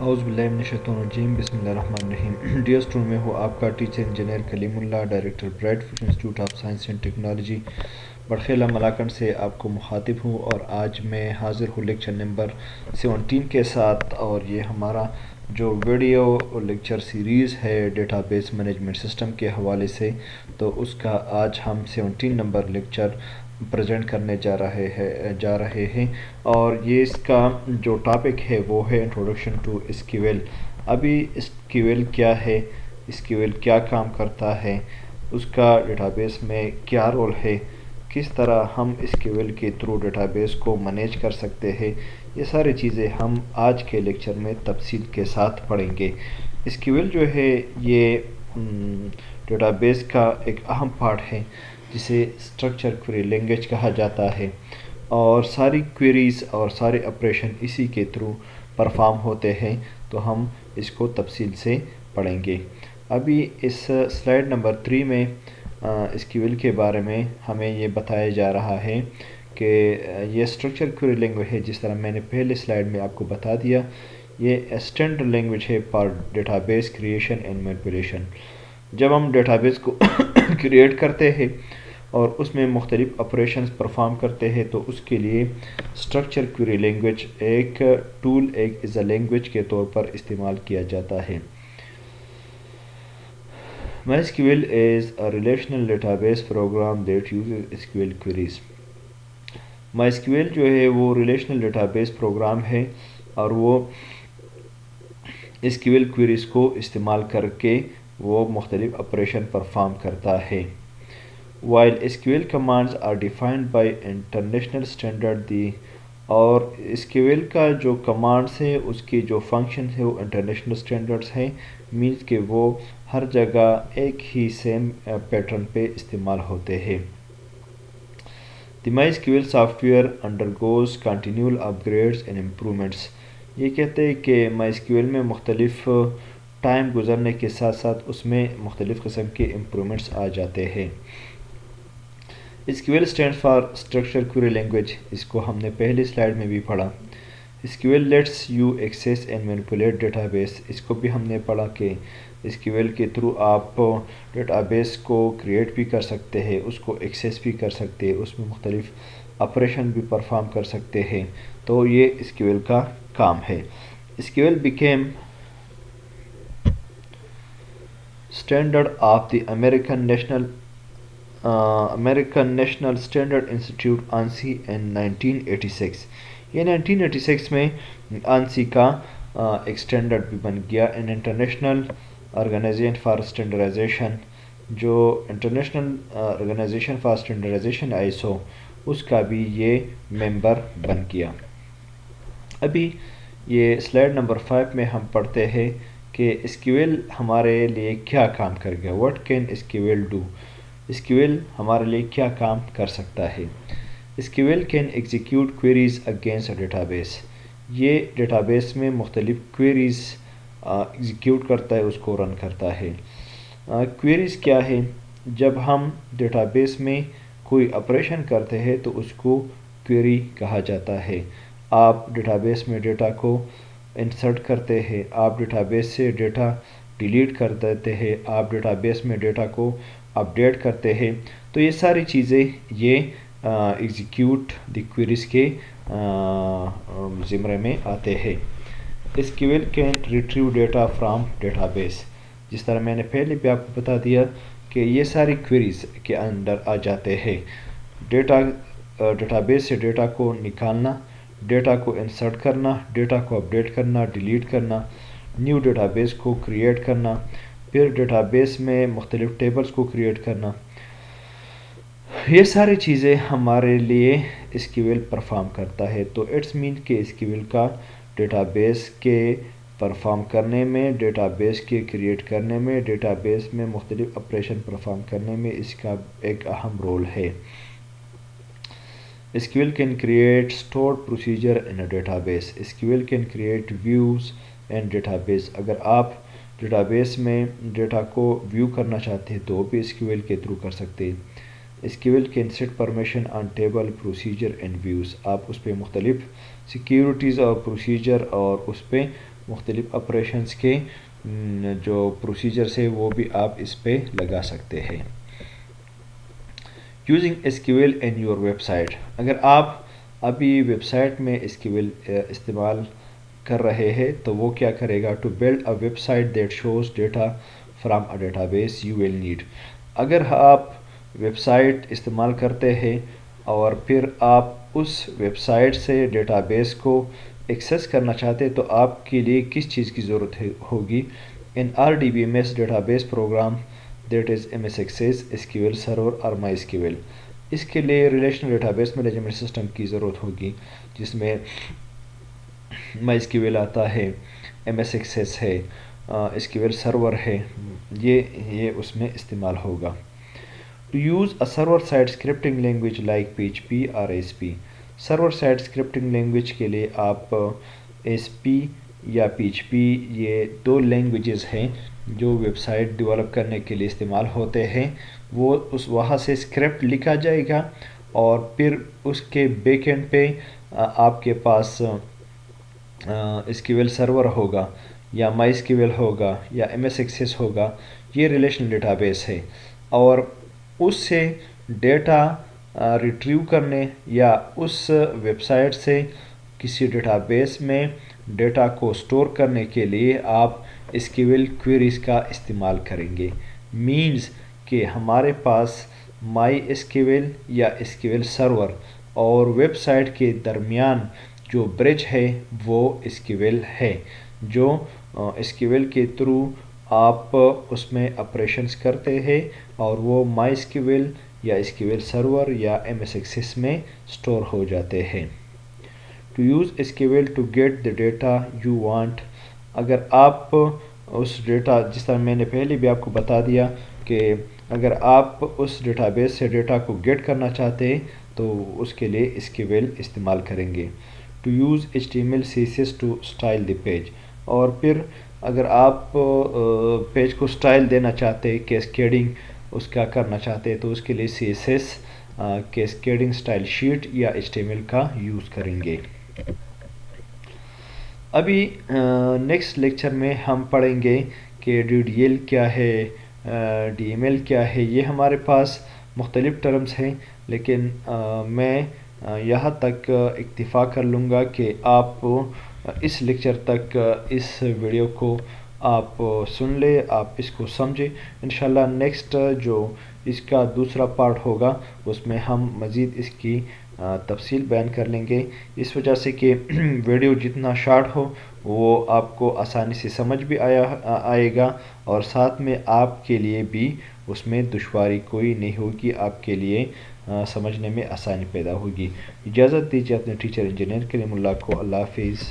اعوذ باللہ من الشیطان الرجیم، بسم اللہ الرحمن الرحیم۔ ڈیئر اسٹوڈنٹ، میں ہوں آپ کا teacher engineer Kaleem Ullah, director Bright Future Institute of Science and Technology Badkhela Malakand سے آپ کو مخاطب ہوں، اور آج میں حاضر ہوں لیکچر نمبر 17 کے ساتھ، اور یہ ہمارا جو ویڈیو لیکچر سیریز ہے ڈیٹا بیس مینجمنٹ سسٹم کے حوالے سے، تو اس کا آج ہم 17 نمبر لیکچر پریزنٹ کرنے جا رہے ہیں، اور یہ اس کا جو ٹاپک ہے وہ ہے introduction to S Q L. ابھی ایس کیو ایل کیا ہے، ایس کیو ایل کیا کام کرتا ہے، اس کا ڈیٹا بیس میں کیا رول ہے، کس طرح ہم ایس کیو ایل کے تھرو ڈیٹا بیس کو مینیج کر سکتے ہیں، یہ ساری چیزیں ہم آج کے لیکچر میں تفصیل کے ساتھ پڑھیں گے۔ ایس کیو ایل جو ہے یہ ڈیٹا بیس کا ایک اہم پارٹ ہے، جسے اسٹرکچر کوئری لینگویج کہا جاتا ہے، اور ساری کوئریز اور سارے آپریشن اسی کے تھرو پرفارم ہوتے ہیں، تو ہم اس کو تفصیل سے پڑھیں گے۔ ابھی اس سلائیڈ نمبر 3 میں ایس کیو ایل کے بارے میں ہمیں یہ بتایا جا رہا ہے کہ یہ اسٹرکچر کوئری لینگویج ہے، جس طرح میں نے پہلے سلائیڈ میں آپ کو بتا دیا، یہ اسٹینڈرڈ لینگویج ہے for data base creation and manipulation. جب ہم ڈیٹا بیس کو کریٹ کرتے ہیں اور اس میں مختلف آپریشنز پرفارم کرتے ہیں، تو اس کے لیے اسٹرکچر کوئری لینگویج ایک ٹول، ایک از اے لینگویج کے طور پر استعمال کیا جاتا ہے۔ MySQL is a relational database program that uses SQL queries۔ MySQL جو ہے وہ ریلیشنل ڈیٹا بیس پروگرام ہے، اور وہ SQL queries کو استعمال کر کے وہ مختلف آپریشن پرفارم کرتا ہے۔ While SQL commands are defined by international standard، اور SQL کا جو کمانڈس ہیں، اس کی جو فنکشن ہے وہ انٹرنیشنل اسٹینڈرڈس ہیں، مینس کہ وہ ہر جگہ ایک ہی سیم پیٹرن پہ استعمال ہوتے ہیں۔ The MySQL software undergoes continual upgrades and improvements۔ یہ کہتے ہیں کہ MySQL میں مختلف ٹائم گزرنے کے ساتھ ساتھ اس میں مختلف قسم کے امپرومنٹس آ جاتے ہیں۔ SQL stands for Structured Query Language، اس کو ہم نے پہلی سلائیڈ میں بھی پڑھا۔ SQL lets you access and manipulate database، اس کو بھی ہم نے پڑھا کہ SQL کے تھرو آپ ڈیٹا بیس کو کریٹ بھی کر سکتے ہیں، اس کو ایکسیس بھی کر سکتے ہیں، اس میں مختلف آپریشن بھی پرفارم کر سکتے ہیں، تو یہ SQL کا کام ہے۔ SQL became standard of the American National Standard Institute ANSI in 1986۔ یہ 1986 میں ANSI کا ایک سٹینڈرڈ بھی بن گیا، ان انٹرنیشنل آرگنائزیشن فار اسٹینڈرڈائزیشن، جو international organization for standardization ISO، اس کا بھی یہ ممبر بن گیا۔ ابھی یہ سلائیڈ نمبر 5 میں ہم پڑھتے ہیں کہ SQL ہمارے لیے کیا کام کر گیا، what can SQL do, SQL ہمارے لیے کیا کام کر سکتا ہے۔ SQL can execute queries against data base, یہ ڈیٹا بیس میں مختلف queries ایگزیکیوٹ کرتا ہے، اس کو رن کرتا ہے۔ queries کیا ہے؟ جب ہم ڈیٹا بیس میں کوئی آپریشن کرتے ہیں تو اس کو query کہا جاتا ہے۔ آپ ڈیٹا بیس میں ڈیٹا کو انسرٹ کرتے ہیں، آپ ڈیٹا بیس سے ڈیٹا ڈیلیٹ کر دیتے ہیں، آپ ڈیٹا بیس میں ڈیٹا کو اپڈیٹ کرتے ہیں، تو یہ ساری چیزیں یہ ایگزیکیوٹ دی queries کے زمرے میں آتے ہیں۔ SQL can retrieve data from database، جس طرح میں نے پہلے بھی آپ کو بتا دیا کہ یہ ساری queries کے اندر آ جاتے ہیں، ڈیٹا بیس سے ڈیٹا کو نکالنا، ڈیٹا کو انسرٹ کرنا، ڈیٹا کو اپڈیٹ کرنا، ڈیلیٹ کرنا، نیو ڈیٹا بیس کو کریٹ کرنا، پھر ڈیٹا بیس میں مختلف ٹیبلز کو کریٹ کرنا، یہ ساری چیزیں ہمارے لیے SQL پرفارم کرتا ہے۔ تو اٹس مین کہ SQL کا ڈیٹا بیس کے پرفارم کرنے میں، ڈیٹا بیس کے کریٹ کرنے میں، ڈیٹا بیس میں مختلف آپریشن پرفارم کرنے میں اس کا ایک اہم رول ہے۔ SQL can create stored procedure in a database۔ SQL can create views and database۔ اگر آپ ڈیٹا بیس میں ڈیٹا کو ویو کرنا چاہتے ہیں تو بھی SQL کے تھرو کر سکتے ہیں۔ SQL can set permission on table procedure and views۔ آپ اس پہ مختلف سیکیورٹیز اور پروسیجر اور اس پہ مختلف آپریشنس کے جو پروسیجرس ہے وہ بھی آپ اس پہ لگا سکتے ہیں۔ Using S Q L in your website, اگر آپ ابھی ویب سائٹ میں ایس کیو ایل استعمال کر رہے ہیں تو وہ کیا کرے گا؟ To build a website that shows data from a database you will need, اگر آپ ویب سائٹ استعمال کرتے ہیں اور پھر آپ اس ویب سائٹ سے ڈیٹا بیس کو ایکسیس کرنا چاہتے تو آپ کے لیے کس چیز کی ضرورت ہوگی؟ An R D B M S database program that is M S access S Q L server اور مائی ایس کیو ایل، اس کے لیے relational database management system کی ضرورت ہوگی جس میں مائی ایس کیو ایل آتا ہے، ایم ایس ایکسیس ہے، ایس کیو ایل سرور ہے، یہ اس میں استعمال ہوگا۔ To use a server side scripting language like P H P اور S P, server side scripting language کے لیے آپ ایس پی یا پی ایچ پی، یہ دو لینگویجز ہیں جو ویب سائٹ ڈیولپ کرنے کے لیے استعمال ہوتے ہیں، وہ وہاں سے اسکرپٹ لکھا جائے گا اور پھر اس کے بیک اینڈ پہ آپ کے پاس ایس کیو ایل سرور ہوگا یا مائی ایس کیو ایل ہوگا یا ایم ایس ایکسیس ہوگا، یہ ریلیشنل ڈیٹا بیس ہے، اور اس سے ڈیٹا ریٹریو کرنے یا اس ویب سائٹ سے کسی ڈیٹا بیس میں ڈیٹا کو سٹور کرنے کے لیے آپ ایس کیو ایل کوئریز کا استعمال کریں گے۔ مینز کہ ہمارے پاس مائی ایس کیو ایل یا ایس کیو ایل سرور اور ویب سائٹ کے درمیان جو برج ہے وہ ایس کیو ایل ہے، جو ایس کیو ایل کے تھرو آپ اس میں آپریشنز کرتے ہیں اور وہ مائی ایس کیو ایل یا ایس کیو ایل سرور یا ایم ایس ایکسیس میں سٹور ہو جاتے ہیں۔ To use S Q L to get the data you want, اگر آپ اس ڈیٹا، جس طرح میں نے پہلے بھی آپ کو بتا دیا کہ اگر آپ اس ڈیٹا بیس سے ڈیٹا کو گیٹ کرنا چاہتے ہیں تو اس کے لیے ایس کیو ایل استعمال کریں گے۔ To use H T M L C S S to style the page, اور پھر اگر آپ پیج کو اسٹائل دینا چاہتے ہیں، کیسکیڈنگ اس کا کرنا چاہتے ہیں تو اس کے لیے C S S cascading style sheet یا ایچ ٹی ایم ایل کا یوز کریں گے۔ ابھی نیکسٹ لیکچر میں ہم پڑھیں گے کہ ڈی ڈی ایل کیا ہے، ڈی ایم ایل کیا ہے، یہ ہمارے پاس مختلف ٹرمز ہیں، لیکن میں یہاں تک اکتفا کر لوں گا کہ آپ اس لیکچر تک اس ویڈیو کو آپ سن لیں، آپ اس کو سمجھیں۔ انشاءاللہ نیکسٹ جو اس کا دوسرا پارٹ ہوگا اس میں ہم مزید اس کی تفصیل بیان کر لیں گے، اس وجہ سے کہ ویڈیو جتنا شارٹ ہو وہ آپ کو آسانی سے سمجھ بھی آئے گا اور ساتھ میں آپ کے لیے بھی اس میں دشواری کوئی نہیں ہوگی، آپ کے لیے سمجھنے میں آسانی پیدا ہوگی۔ اجازت دیجیے اپنے ٹیچر انجینئر کریم اللہ کو، اللہ حافظ۔